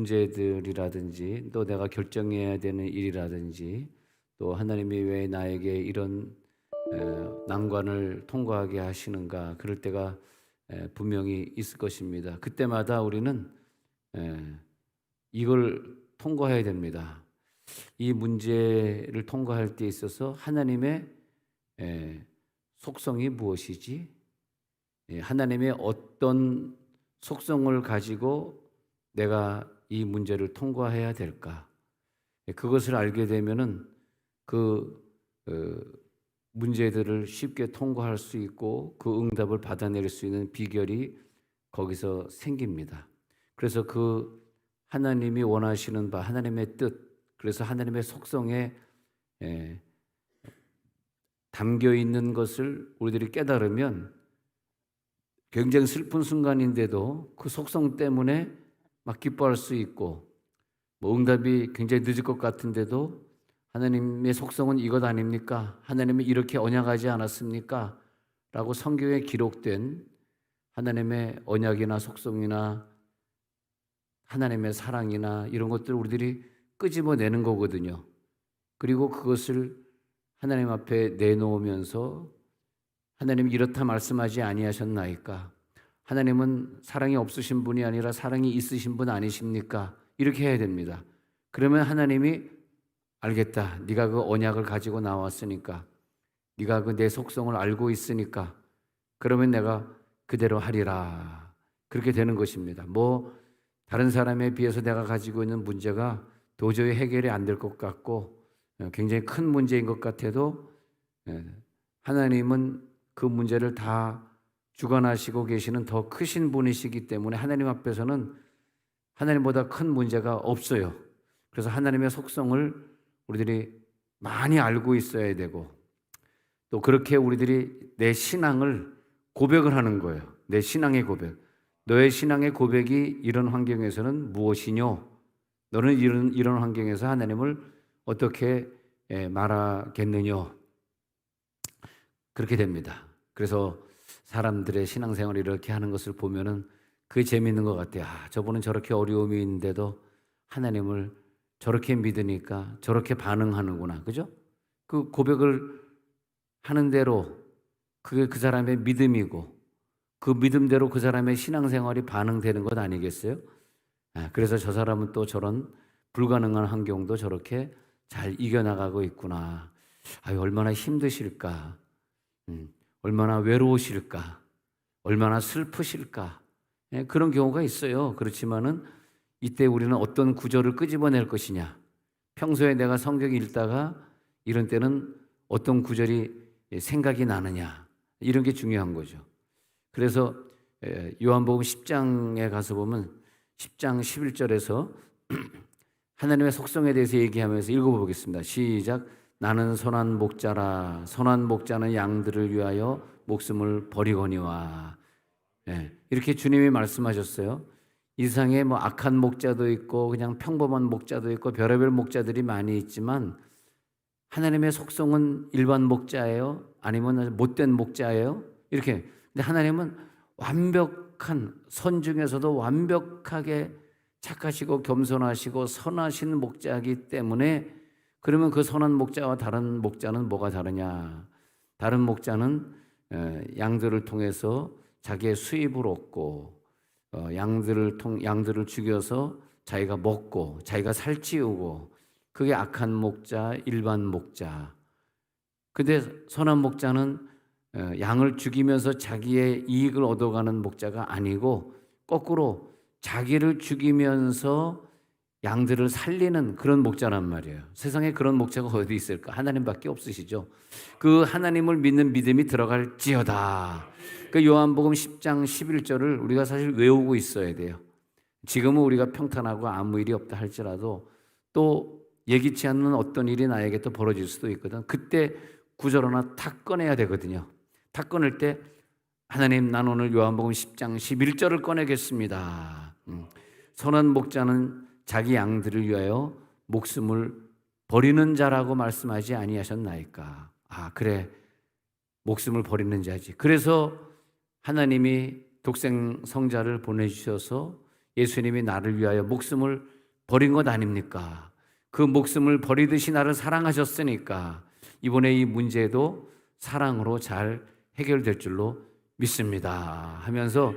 문제들이라든지 또 내가 결정해야 되는 일이라든지 또 하나님이 왜 나에게 이런 난관을 통과하게 하시는가, 그럴 때가 분명히 있을 것입니다. 그때마다 우리는 에, 이걸 통과해야 됩니다. 이 문제를 통과할 때 있어서 하나님의 속성이 무엇이지? 하나님의 어떤 속성을 가지고 내가 이 문제를 통과해야 될까? 그것을 알게 되면은 그 문제들을 쉽게 통과할 수 있고 그 응답을 받아낼 수 있는 비결이 거기서 생깁니다. 그래서 그 하나님이 원하시는 바, 하나님의 뜻, 그래서 하나님의 속성에 담겨 있는 것을 우리들이 깨달으면 굉장히 슬픈 순간인데도 그 속성 때문에 막 기뻐할 수 있고, 뭐 응답이 굉장히 늦을 것 같은데도 하나님의 속성은 이것 아닙니까? 하나님이 이렇게 언약하지 않았습니까? 라고 성경에 기록된 하나님의 언약이나 속성이나 하나님의 사랑이나 이런 것들을 우리들이 끄집어내는 거거든요. 그리고 그것을 하나님 앞에 내놓으면서 하나님이 이렇다 말씀하지 아니하셨나이까? 하나님은 사랑이 없으신 분이 아니라 사랑이 있으신 분 아니십니까? 이렇게 해야 됩니다. 그러면 하나님이 알겠다. 네가 그 언약을 가지고 나왔으니까, 네가 그 내 속성을 알고 있으니까 그러면 내가 그대로 하리라. 그렇게 되는 것입니다. 뭐 다른 사람에 비해서 내가 가지고 있는 문제가 도저히 해결이 안 될 것 같고 굉장히 큰 문제인 것 같아도 하나님은 그 문제를 다 주관하시고 계시는 더 크신 분이시기 때문에 하나님 앞에서는 하나님보다 큰 문제가 없어요. 그래서 하나님의 속성을 우리들이 많이 알고 있어야 되고, 또 그렇게 우리들이 내 신앙을 고백을 하는 거예요. 내 신앙의 고백. 너의 신앙의 고백이 이런 환경에서는 무엇이뇨? 너는 이런 환경에서 하나님을 어떻게 말하겠느냐? 그렇게 됩니다. 그래서 사람들의 신앙생활을 이렇게 하는 것을 보면은 그게 재미있는 것 같아요. 아, 저분은 저렇게 어려움이 있는데도 하나님을 저렇게 믿으니까 저렇게 반응하는구나. 그죠? 그 고백을 하는 대로 그게 그 사람의 믿음이고 그 믿음대로 그 사람의 신앙생활이 반응되는 것 아니겠어요? 아, 그래서 저 사람은 또 저런 불가능한 환경도 저렇게 잘 이겨나가고 있구나. 아유, 얼마나 힘드실까? 얼마나 외로우실까? 얼마나 슬프실까? 그런 경우가 있어요. 그렇지만은 이때 우리는 어떤 구절을 끄집어낼 것이냐? 평소에 내가 성경 읽다가 이런 때는 어떤 구절이 생각이 나느냐? 이런 게 중요한 거죠. 그래서 요한복음 10장에 가서 보면 10장 11절에서 하나님의 속성에 대해서 얘기하면서 읽어보겠습니다. 시작. 나는 선한 목자라. 선한 목자는 양들을 위하여 목숨을 버리거니와. 이렇게 주님이 말씀하셨어요. 이 세상에 뭐 악한 목자도 있고 그냥 평범한 목자도 있고 별의별 목자들이 많이 있지만 하나님의 속성은 일반 목자예요? 아니면 못된 목자예요? 이렇게. 근데 하나님은 완벽한, 선 중에서도 완벽하게 착하시고 겸손하시고 선하신 목자이기 때문에, 그러면 그 선한 목자와 다른 목자는 뭐가 다르냐? 다른 목자는 양들을 통해서 자기의 수입을 얻고 양들을 죽여서 자기가 먹고 자기가 살찌우고, 그게 악한 목자, 일반 목자. 근데 선한 목자는 양을 죽이면서 자기의 이익을 얻어가는 목자가 아니고 거꾸로 자기를 죽이면서 양들을 살리는 그런 목자란 말이에요. 세상에 그런 목자가 어디 있을까? 하나님밖에 없으시죠. 그 하나님을 믿는 믿음이 들어갈지어다. 그 요한복음 10장 11절을 우리가 사실 외우고 있어야 돼요. 지금은 우리가 평탄하고 아무 일이 없다 할지라도 또 예기치 않는 어떤 일이 나에게 또 벌어질 수도 있거든. 그때 구절 하나 탁 꺼내야 되거든요. 탁 꺼낼 때 하나님, 난 오늘 요한복음 10장 11절을 꺼내겠습니다. 선한 목자는 자기 양들을 위하여 목숨을 버리는 자라고 말씀하지 아니하셨나이까. 아, 그래, 목숨을 버리는 자지. 그래서 하나님이 독생 성자를 보내주셔서 예수님이 나를 위하여 목숨을 버린 것 아닙니까? 그 목숨을 버리듯이 나를 사랑하셨으니까 이번에 이 문제도 사랑으로 잘 해결될 줄로 믿습니다 하면서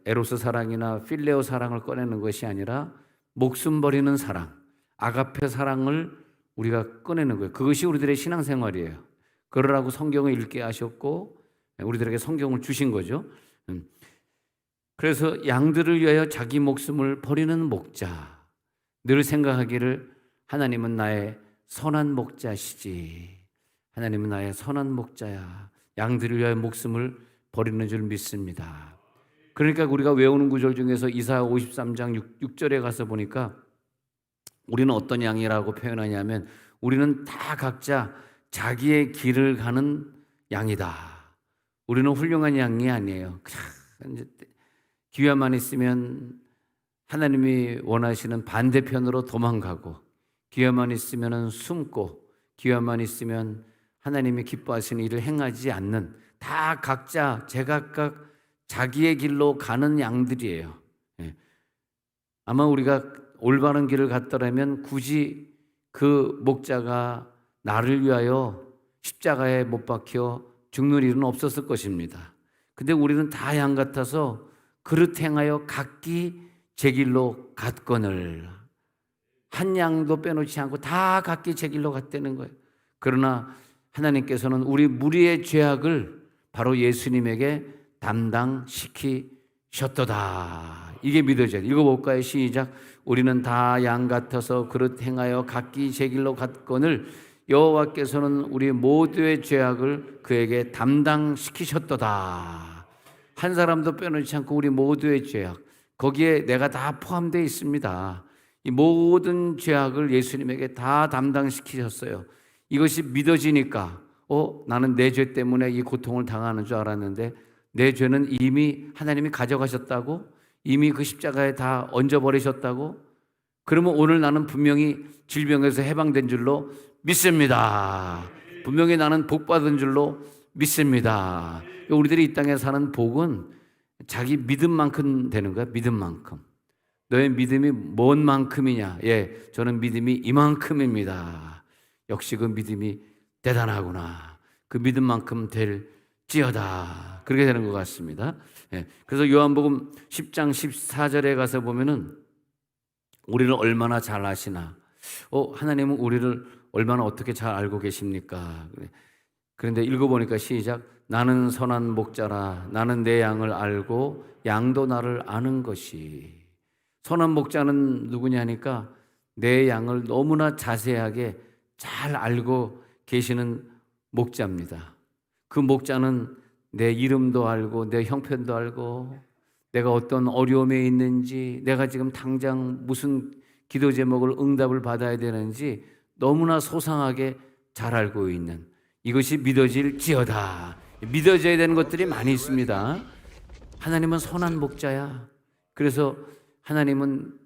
에로스 사랑이나 필레오 사랑을 꺼내는 것이 아니라 목숨 버리는 사랑, 아가페 사랑을 우리가 꺼내는 거예요. 그것이 우리들의 신앙생활이에요. 그러라고 성경을 읽게 하셨고 우리들에게 성경을 주신 거죠. 그래서 양들을 위하여 자기 목숨을 버리는 목자, 늘 생각하기를 하나님은 나의 선한 목자시지. 하나님은 나의 선한 목자야. 양들을 위하여 목숨을 버리는 줄 믿습니다. 그러니까 우리가 외우는 구절 중에서 이사야 53장 6절에 가서 보니까 우리는 어떤 양이라고 표현하냐면 우리는 다 각자 자기의 길을 가는 양이다. 우리는 훌륭한 양이 아니에요. 기회만 있으면 하나님이 원하시는 반대편으로 도망가고, 기회만 있으면 숨고, 기회만 있으면 하나님이 기뻐하시는 일을 행하지 않는, 다 각자 제각각 자기의 길로 가는 양들이에요. 아마 우리가 올바른 길을 갔더라면 굳이 그 목자가 나를 위하여 십자가에 못 박혀 죽는 일은 없었을 것입니다. 근데 우리는 다 양 같아서 그릇 행하여 각기 제 길로 갔거늘, 한 양도 빼놓지 않고 다 각기 제 길로 갔다는 거예요. 그러나 하나님께서는 우리 무리의 죄악을 바로 예수님에게 담당시키셨도다. 이게 믿어져요. 읽어볼까요? 시작. 우리는 다 양 같아서 그릇 행하여 각기 제 길로 갔거늘 여호와께서는 우리 모두의 죄악을 그에게 담당시키셨도다. 한 사람도 빼놓지 않고 우리 모두의 죄악, 거기에 내가 다 포함되어 있습니다. 이 모든 죄악을 예수님에게 다 담당시키셨어요. 이것이 믿어지니까 나는 내 죄 때문에 이 고통을 당하는 줄 알았는데 내 죄는 이미 하나님이 가져가셨다고, 이미 그 십자가에 다 얹어버리셨다고. 그러면 오늘 나는 분명히 질병에서 해방된 줄로 믿습니다. 분명히 나는 복받은 줄로 믿습니다. 우리들이 이 땅에 사는 복은 자기 믿음만큼 되는 거야. 믿음만큼. 너의 믿음이 뭔 만큼이냐? 저는 믿음이 이만큼입니다. 역시 그 믿음이 대단하구나. 그 믿음만큼 될지어다. 그렇게 되는 것 같습니다. 그래서 요한복음 10장 14절에 가서 보면은 우리를 얼마나 잘 아시나. 하나님은 우리를 얼마나 어떻게 잘 알고 계십니까? 그런데 읽어보니까 시작. 나는 선한 목자라. 나는 내 양을 알고 양도 나를 아는 것이. 선한 목자는 누구냐니까 내 양을 너무나 자세하게 잘 알고 계시는 목자입니다. 그 목자는 내 이름도 알고 내 형편도 알고 내가 어떤 어려움에 있는지, 내가 지금 당장 무슨 기도 제목을 응답을 받아야 되는지 너무나 소상하게 잘 알고 있는, 이것이 믿어질지어다. 믿어져야 되는 것들이 많이 있습니다. 하나님은 선한 목자야. 그래서 하나님은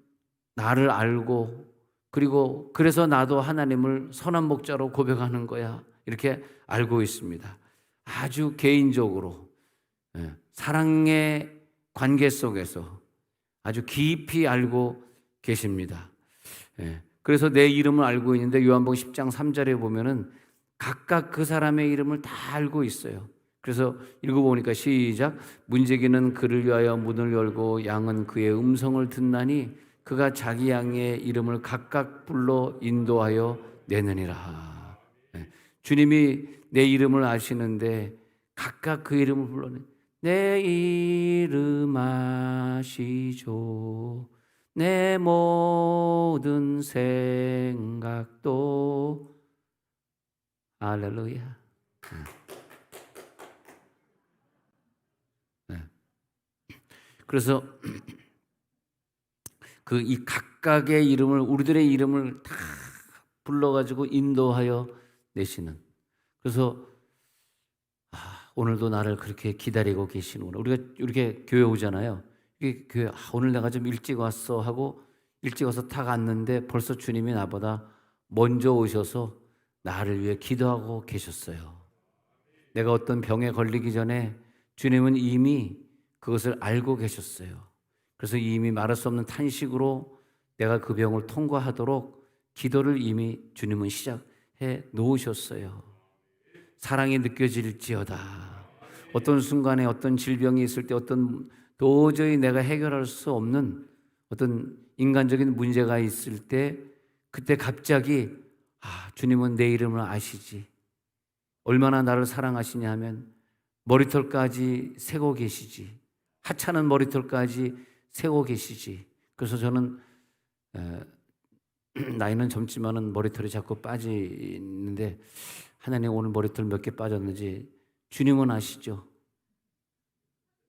나를 알고, 그리고 그래서 나도 하나님을 선한 목자로 고백하는 거야. 이렇게 알고 있습니다. 아주 개인적으로 사랑의 관계 속에서 아주 깊이 알고 계십니다. 그래서 내 이름을 알고 있는데 요한복음 10장 3절에 보면은 각각 그 사람의 이름을 다 알고 있어요. 그래서 읽어보니까 시작. 문지기는 그를 위하여 문을 열고 양은 그의 음성을 듣나니 그가 자기 양의 이름을 각각 불러 인도하여 내느니라. 주님이 내 이름을 아시는데 각각 그 이름을 불러내. 내 이름 아시죠. 내 모든 생각도. 할렐루야. 그래서 그 이 각각의 이름을, 우리들의 이름을 다 불러가지고 인도하여 내시는. 그래서 오늘도 나를 그렇게 기다리고 계시는구나. 우리가 이렇게 교회 오잖아요. 이게 교회 오늘 내가 좀 일찍 왔어 하고 일찍 와서 탁 앉는데 벌써 주님이 나보다 먼저 오셔서 나를 위해 기도하고 계셨어요. 내가 어떤 병에 걸리기 전에 주님은 이미 그것을 알고 계셨어요. 그래서 이미 말할 수 없는 탄식으로 내가 그 병을 통과하도록 기도를 이미 주님은 시작해 놓으셨어요. 사랑이 느껴질지어다. 어떤 순간에 어떤 질병이 있을 때 어떤 도저히 내가 해결할 수 없는 어떤 인간적인 문제가 있을 때 그때 갑자기 주님은 내 이름을 아시지. 얼마나 나를 사랑하시냐 하면 머리털까지 세고 계시지. 하찮은 머리털까지 세고 계시지. 그래서 저는 나이는 젊지만은 머리털이 자꾸 빠지는데 하나님 오늘 머리털 몇 개 빠졌는지 주님은 아시죠?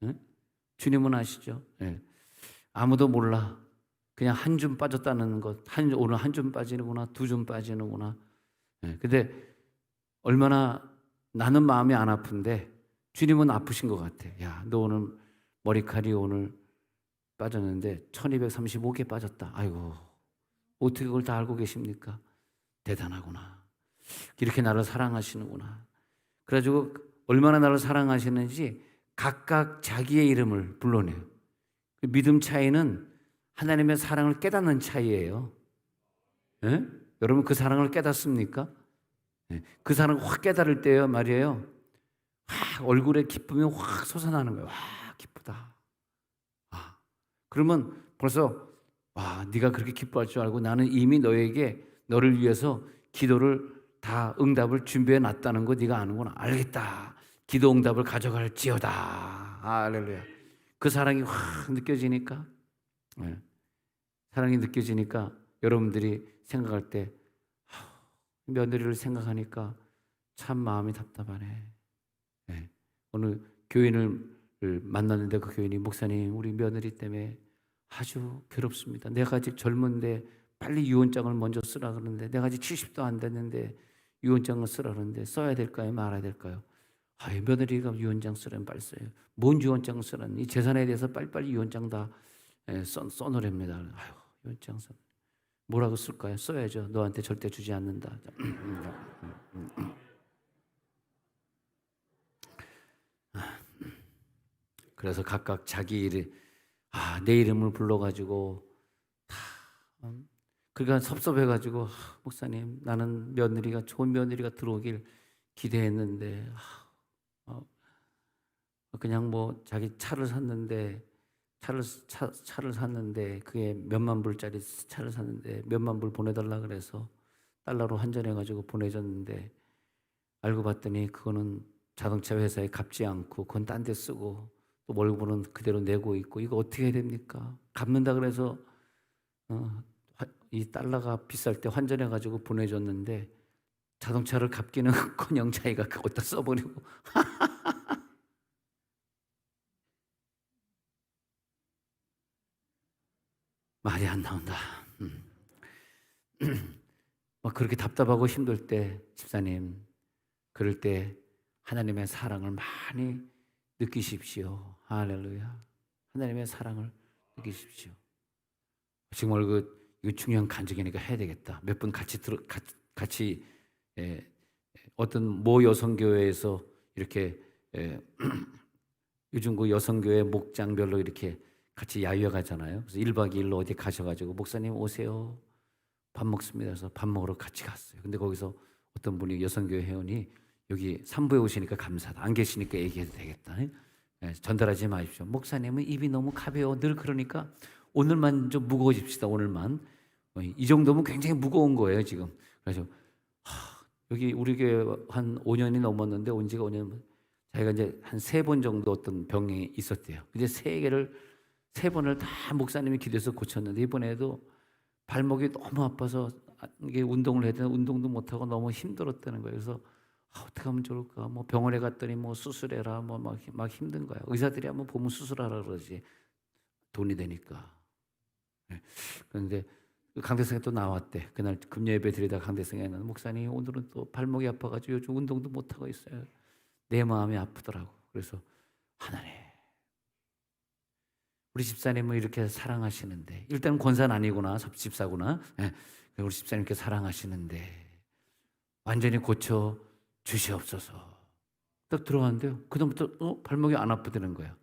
응? 주님은 아시죠? 네. 아무도 몰라. 그냥 한 줌 빠졌다는 것. 오늘 한 줌 빠지는구나, 두 줌 빠지는구나. 네. 근데 얼마나 나는 마음이 안 아픈데 주님은 아프신 것 같아. 야, 너 오늘 머리칼이 오늘 빠졌는데 1235개 빠졌다. 아이고, 어떻게 그걸 다 알고 계십니까? 대단하구나. 이렇게 나를 사랑하시는구나. 그래가지고 얼마나 나를 사랑하시는지 각각 자기의 이름을 불러내요. 믿음 차이는 하나님의 사랑을 깨닫는 차이예요. 예? 여러분 그 사랑을 깨닫습니까? 예. 그 사랑을 확 깨달을 때요 말이에요. 확 얼굴에 기쁨이 확 솟아나는 거예요. 와, 기쁘다. 그러면 벌써 네가 그렇게 기뻐할 줄 알고 나는 이미 너를 위해서 기도를 다 응답을 준비해 놨다는 거 네가 아는구나. 알겠다. 기도 응답을 가져갈지어다. 할렐루야. 그 사랑이 확 느껴지니까 사랑이 느껴지니까 여러분들이 생각할 때 며느리를 생각하니까 참 마음이 답답하네. 오늘 교인을 만났는데 그 교인이 목사님 우리 며느리 때문에 아주 괴롭습니다. 내가 아직 젊은데 빨리 유언장을 먼저 쓰라 그러는데 내가 아직 70도 안 됐는데 유언장을 쓰라 그러는데 써야 될까요? 말아야 될까요? 며느리가 유언장 쓰라면 빨리 써요. 뭔 유언장 쓰라니? 이 재산에 대해서 빨리빨리 유언장 다 써놓으랍니다. 유언장 써. 뭐라고 쓸까요? 써야죠. 너한테 절대 주지 않는다. 그래서 각각 자기 이름, 내 이름을 불러가지고 다 그러니까 섭섭해가지고 목사님 나는 좋은 며느리가 들어오길 기대했는데 그냥 뭐 자기 차를 샀는데 그게 몇만 불짜리 차를 샀는데 몇만 불 보내달라 그래서 달러로 환전해가지고 보내줬는데 알고 봤더니 그거는 자동차 회사에 갚지 않고 그건 딴 데 쓰고 또 월급은 그대로 내고 있고 이거 어떻게 해야 됩니까? 갚는다 그래서 이 달러가 비쌀 때 환전해가지고 보내줬는데 자동차를 갚기는커녕 자기가 그것다 써버리고 말이 안 나온다. 막 그렇게 답답하고 힘들 때 집사님 그럴 때 하나님의 사랑을 많이 느끼십시오. 할렐루야. 하나님의 사랑을 느끼십시오. 정말 이거 중요한 간증이니까 해야 되겠다. 몇 분 같이 어떤 모 여성교회에서 이렇게 요즘 그 여성교회 목장별로 이렇게 같이 야유회 가잖아요. 그래서 1박 2일로 어디 가셔가지고 목사님 오세요. 밥 먹습니다. 그래서 밥 먹으러 같이 갔어요. 근데 거기서 어떤 분이 여성교회 회원이 여기 3부에 오시니까 감사하다. 안 계시니까 얘기해도 되겠다. 전달하지 마십시오. 목사님은 입이 너무 가벼워. 늘 그러니까 오늘만 좀 무거워집시다. 오늘만. 이 정도면 굉장히 무거운 거예요 지금. 그래서 여기 우리 교회 한 5년이 넘었는데 온 지가 5년. 자기가 이제 한 3번 정도 어떤 병이 있었대요. 근데 3번을 다 목사님이 기도해서 고쳤는데 이번에도 발목이 너무 아파서 이게 운동을 해야 되나 운동도 못하고 너무 힘들었다는 거예요. 그래서 어떻게 하면 좋을까? 뭐 병원에 갔더니 뭐 수술해라 뭐 막 힘든 거야. 의사들이 한번 보면 수술하라 그러지 돈이 되니까. 그런데 강대성이 또 나왔대. 그날 금요예배 드리다가 강대성에는 목사님 오늘은 또 발목이 아파가지고 요즘 운동도 못하고 있어요. 내 마음이 아프더라고. 그래서 하나님 우리 집사님을 이렇게 사랑하시는데 일단 권사는 아니구나 집사구나. 우리 집사님께 사랑하시는데 완전히 고쳐 주시옵소서. 딱 들어갔는데요. 그다음부터 발목이 안 아프다는 거예요.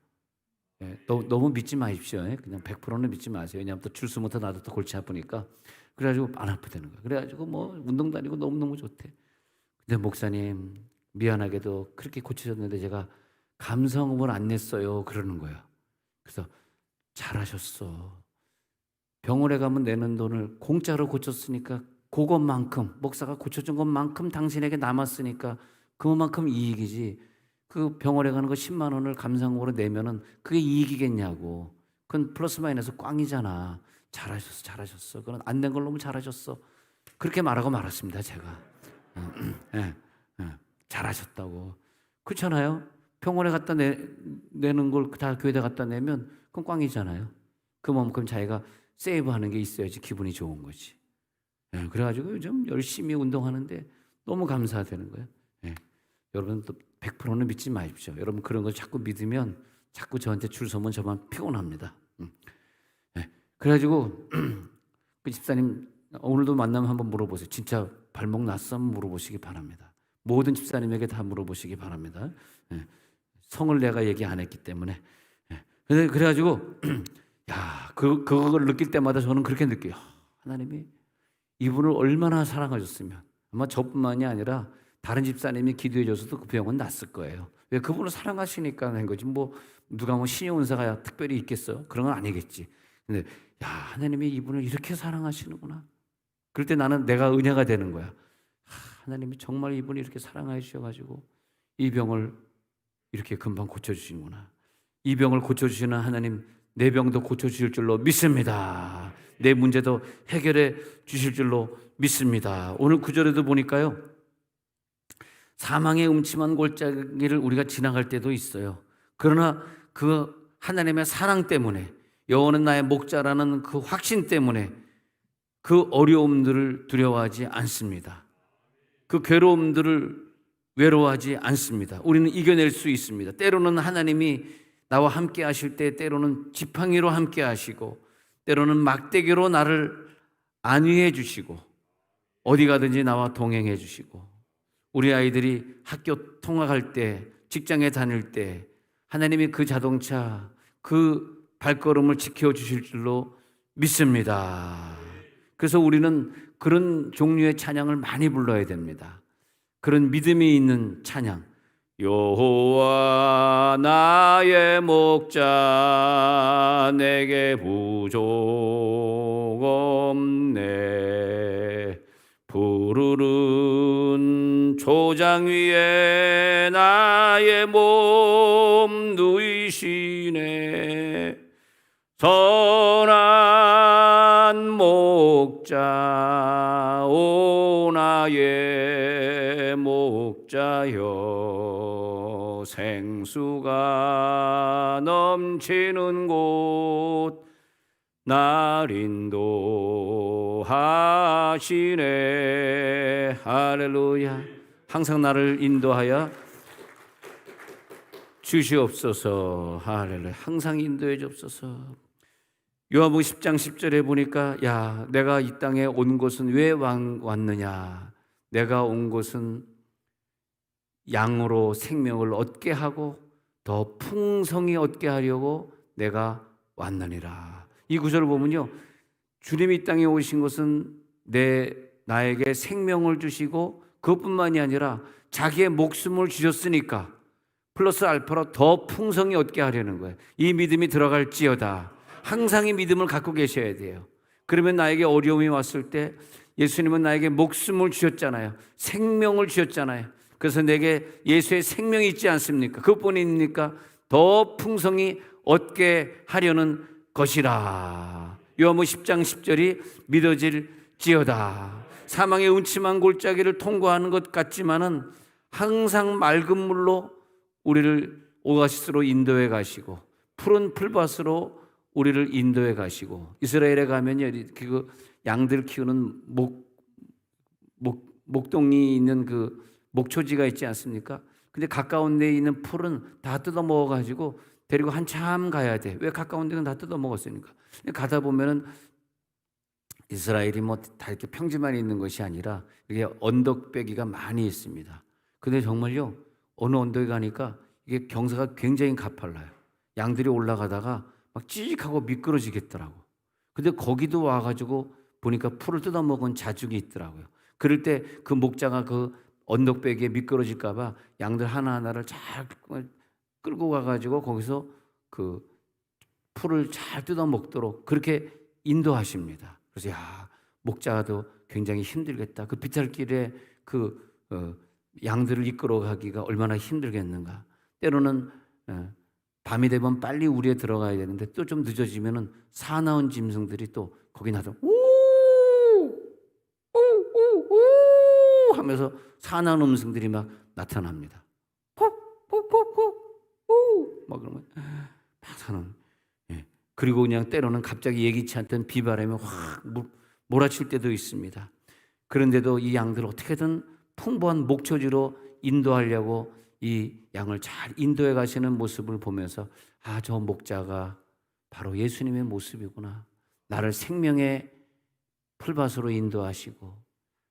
예, 너무 믿지 마십시오. 예, 그냥 100%는 믿지 마세요. 왜냐하면 또 줄서부터 나도 또 골치 아프니까. 그래가지고 안 아프다는 거예요. 그래가지고 뭐 운동 다니고 너무너무 좋대. 근데 목사님 미안하게도 그렇게 고쳐졌는데 제가 감성음을 안 냈어요. 그러는 거예요. 그래서 잘하셨어. 병원에 가면 내는 돈을 공짜로 고쳤으니까 그것만큼 목사가 고쳐준 것만큼 당신에게 남았으니까 그것만큼 이익이지. 그 병원에 가는 거 10만 원을 감상으로 내면은 그게 이익이겠냐고. 그건 플러스 마이너스 꽝이잖아. 잘하셨어, 잘하셨어. 그건 안 된 걸 너무 잘하셨어. 그렇게 말하고 말았습니다, 제가. 예, 예, 잘하셨다고. 그렇잖아요. 병원에 갖다 내는 걸 다 교회에 갖다 내면 그건 꽝이잖아요. 그만큼 자기가 세이브하는 게 있어야지 기분이 좋은 거지. 예, 그래가지고 요즘 열심히 운동하는데 너무 감사되는 거예요. 예, 여러분 또 100%는 믿지 마십시오. 여러분 그런 걸 자꾸 믿으면 자꾸 저한테 줄 서면 저만 피곤합니다. 예, 그래가지고 그 집사님 오늘도 만나면 한번 물어보세요. 진짜 발목 났어? 한번 물어보시기 바랍니다. 모든 집사님에게 다 물어보시기 바랍니다. 예, 성을 내가 얘기 안 했기 때문에. 예, 그래가지고 그걸 느낄 때마다 저는 그렇게 느껴요. 하나님이 이분을 얼마나 사랑하셨으면 아마 저뿐만이 아니라 다른 집사님이 기도해 줘서도 그 병은 낫을 거예요. 왜? 그분을 사랑하시니까 한 거지. 뭐 누가 뭐 신의 은사가 특별히 있겠어? 그런 건 아니겠지. 근데 하나님이 이분을 이렇게 사랑하시는구나. 그럴 때 나는 내가 은혜가 되는 거야. 하나님이 정말 이분을 이렇게 사랑해 주셔가지고 이 병을 이렇게 금방 고쳐주시는구나. 이 병을 고쳐주시는 하나님, 내 병도 고쳐주실 줄로 믿습니다. 내 문제도 해결해 주실 줄로 믿습니다. 오늘 구절에도 보니까요, 사망의 음침한 골짜기를 우리가 지나갈 때도 있어요. 그러나 그 하나님의 사랑 때문에, 여호와는 나의 목자라는 그 확신 때문에 그 어려움들을 두려워하지 않습니다. 그 괴로움들을 외로워하지 않습니다. 우리는 이겨낼 수 있습니다. 때로는 하나님이 나와 함께 하실 때, 때로는 지팡이로 함께 하시고, 때로는 막대기로 나를 안위해 주시고, 어디 가든지 나와 동행해 주시고, 우리 아이들이 학교 통학할 때, 직장에 다닐 때 하나님이 그 자동차, 그 발걸음을 지켜주실 줄로 믿습니다. 그래서 우리는 그런 종류의 찬양을 많이 불러야 됩니다. 그런 믿음이 있는 찬양. 여호와 나의 목자 내게 부족 없네. 푸르른 초장 위에 나의 몸 누이시네. 선한 목자 오 나의 목자여, 생수가 넘치는 곳 날 인도하시네. 할렐루야. 항상 나를 인도하여 주시옵소서. 할렐루야. 항상 인도해 주옵소서. 요한복음 10장 10절에 보니까 내가 이 땅에 온 곳은 왜 왔느냐. 내가 온 곳은 양으로 생명을 얻게 하고 더 풍성히 얻게 하려고 내가 왔느니라. 이 구절을 보면요, 주님이 이 땅에 오신 것은 나에게 생명을 주시고 그것뿐만이 아니라 자기의 목숨을 주셨으니까 플러스 알파로 더 풍성히 얻게 하려는 거예요. 이 믿음이 들어갈지어다. 항상 이 믿음을 갖고 계셔야 돼요. 그러면 나에게 어려움이 왔을 때 예수님은 나에게 목숨을 주셨잖아요. 생명을 주셨잖아요. 그래서 내게 예수의 생명이 있지 않습니까? 그것뿐입니까? 더 풍성히 얻게 하려는 것이라. 요한복음 10장 10절이 믿어질지어다. 사망의 음침한 골짜기를 통과하는 것 같지만은 항상 맑은 물로 우리를 오아시스로 인도해 가시고, 푸른 풀밭으로 우리를 인도해 가시고, 이스라엘에 가면요, 그 양들 키우는 목동이 있는 그 목초지가 있지 않습니까? 근데 가까운 데에 있는 풀은 다 뜯어 먹어 가지고 데리고 한참 가야 돼. 왜? 가까운 데는 다 뜯어 먹었으니까. 가다 보면은 이스라엘이 뭐 다 이렇게 평지만 있는 것이 아니라 이게 언덕배기가 많이 있습니다. 근데 정말요, 어느 언덕에 가니까 이게 경사가 굉장히 가팔라요. 양들이 올라가다가 막 찌직하고 미끄러지겠더라고. 근데 거기도 와가지고 보니까 풀을 뜯어먹은 자죽이 있더라고요. 그럴 때 그 목자가 그 언덕배기에 미끄러질까봐 양들 하나하나를 잘 끌고 가가지고 거기서 그 풀을 잘 뜯어먹도록 그렇게 인도하십니다. 그래서 야, 목자도 굉장히 힘들겠다. 그 비탈길에 양들을 이끌어가기가 얼마나 힘들겠는가. 때로는 밤이 되면 빨리 우리에 들어가야 되는데 또 좀 늦어지면은 사나운 짐승들이 또 거기 나서 우 하면서 사나운 음성들이 막 나타납니다. 막 그러면 막 사는. 예. 그리고 그냥 때로는 갑자기 예기치 않던 비바람이 확 몰아칠 때도 있습니다. 그런데도 이 양들을 어떻게든 풍부한 목초지로 인도하려고 이 양을 잘 인도해 가시는 모습을 보면서 아, 저 목자가 바로 예수님의 모습이구나. 나를 생명의 풀밭으로 인도하시고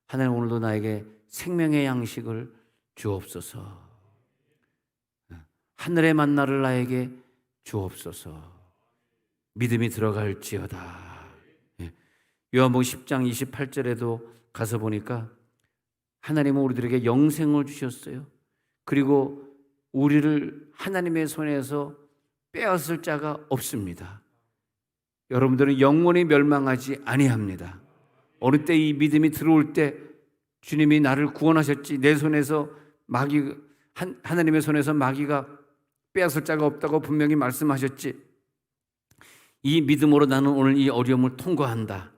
하나님 오늘도 나에게 생명의 양식을 주옵소서. 하늘의 만나를 나에게 주옵소서. 믿음이 들어갈지어다. 요한복음 10장 28절에도 가서 보니까 하나님은 우리들에게 영생을 주셨어요. 그리고 우리를 하나님의 손에서 빼앗을 자가 없습니다. 여러분들은 영원히 멸망하지 아니합니다. 어느 때 이 믿음이 들어올 때 주님이 나를 구원하셨지, 내 손에서 하나님의 손에서 마귀가 빼앗을 자가 없다고 분명히 말씀하셨지, 이 믿음으로 나는 오늘 이 어려움을 통과한다.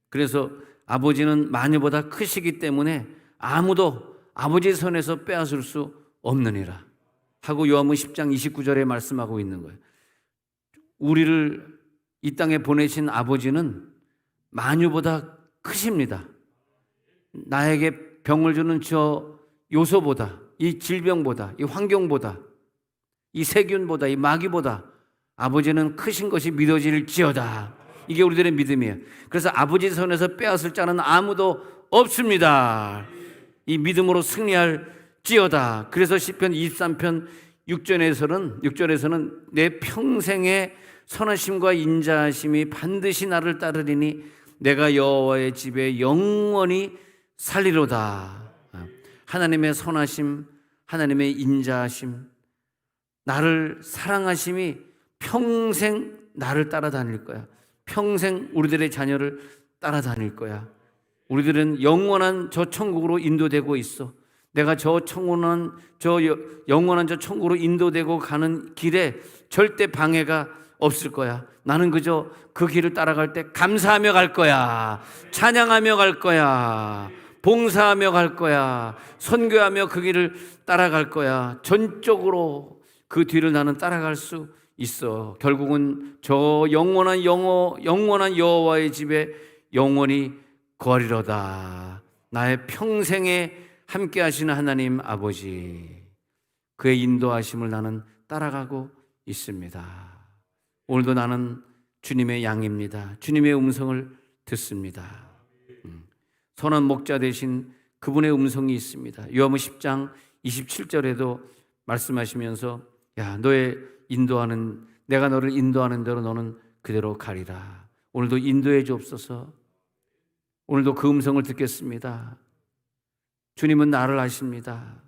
그래서 아버지는 마녀보다 크시기 때문에 아무도 아버지의 손에서 빼앗을 수 없느니라 하고 요한복음 10장 29절에 말씀하고 있는 거예요. 우리를 이 땅에 보내신 아버지는 마녀보다 크십니다. 나에게 병을 주는 저 요소보다, 이 질병보다, 이 환경보다, 이 세균보다, 이 마귀보다 아버지는 크신 것이 믿어질지어다. 이게 우리들의 믿음이에요. 그래서 아버지 손에서 빼앗을 자는 아무도 없습니다. 이 믿음으로 승리할지어다. 그래서 시편 23편 6절에서는 내 평생의 선하심과 인자하심이 반드시 나를 따르리니 내가 여호와의 집에 영원히 살리로다. 하나님의 선하심, 하나님의 인자하심, 나를 사랑하심이 평생 나를 따라다닐 거야. 평생 우리들의 자녀를 따라다닐 거야. 우리들은 영원한 저 천국으로 인도되고 있어. 내가 영원한 저 천국으로 인도되고 가는 길에 절대 방해가 없을 거야. 나는 그저 그 길을 따라갈 때 감사하며 갈 거야. 찬양하며 갈 거야. 봉사하며 갈 거야. 선교하며 그 길을 따라갈 거야. 전적으로 그 뒤를 나는 따라갈 수 있어. 결국은 저 영원한 여호와의 집에 영원히 거하리로다. 나의 평생에 함께 하시는 하나님 아버지, 그의 인도하심을 나는 따라가고 있습니다. 오늘도 나는 주님의 양입니다. 주님의 음성을 듣습니다. 선한 목자 되신 그분의 음성이 있습니다. 요한복음 10장 27절에도 말씀하시면서 야, 내가 너를 인도하는 대로 너는 그대로 가리라. 오늘도 인도해 주옵소서. 오늘도 그 음성을 듣겠습니다. 주님은 나를 아십니다.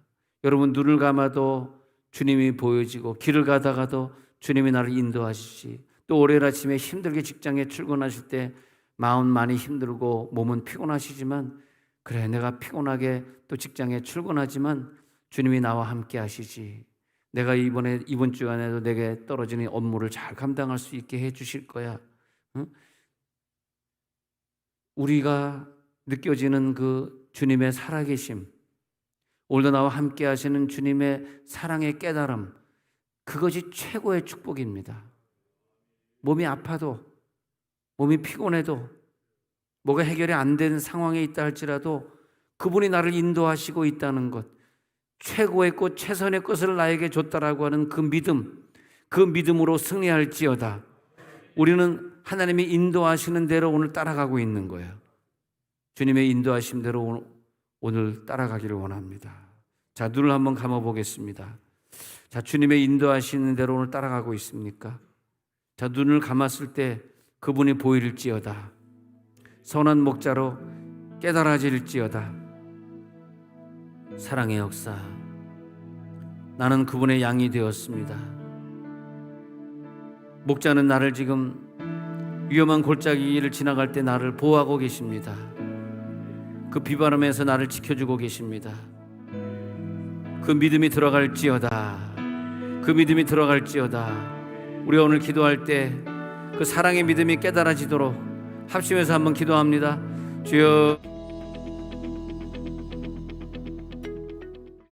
여러분, 눈을 감아도 주님이 보여지고 길을 가다가도 주님이 나를 인도하시지. 또 월요일 아침에 힘들게 직장에 출근하실 때 마음 많이 힘들고 몸은 피곤하시지만 그래, 내가 피곤하게 또 직장에 출근하지만 주님이 나와 함께 하시지. 내가 이번 주간에도 내게 떨어지는 업무를 잘 감당할 수 있게 해 주실 거야. 응? 우리가 느껴지는 그 주님의 살아계심, 오늘도 나와 함께 하시는 주님의 사랑의 깨달음, 그것이 최고의 축복입니다. 몸이 아파도, 몸이 피곤해도, 뭐가 해결이 안 된 상황에 있다 할지라도 그분이 나를 인도하시고 있다는 것, 최고의 것, 최선의 것을 나에게 줬다라고 하는 그 믿음, 그 믿음으로 승리할지어다. 우리는 하나님이 인도하시는 대로 오늘 따라가고 있는 거예요. 주님의 인도하심대로 오늘 따라가기를 원합니다. 자, 눈을 한번 감아보겠습니다. 자, 주님의 인도하시는 대로 오늘 따라가고 있습니까? 자, 눈을 감았을 때 그분이 보일지어다. 선한 목자로 깨달아질지어다. 사랑의 역사, 나는 그분의 양이 되었습니다. 목자는 나를 지금 위험한 골짜기를 지나갈 때 나를 보호하고 계십니다. 그 비바람에서 나를 지켜주고 계십니다. 그 믿음이 들어갈지어다. 그 믿음이 들어갈지어다. 우리가 오늘 기도할 때 그 사랑의 믿음이 깨달아지도록 합심해서 한번 기도합니다. 주여,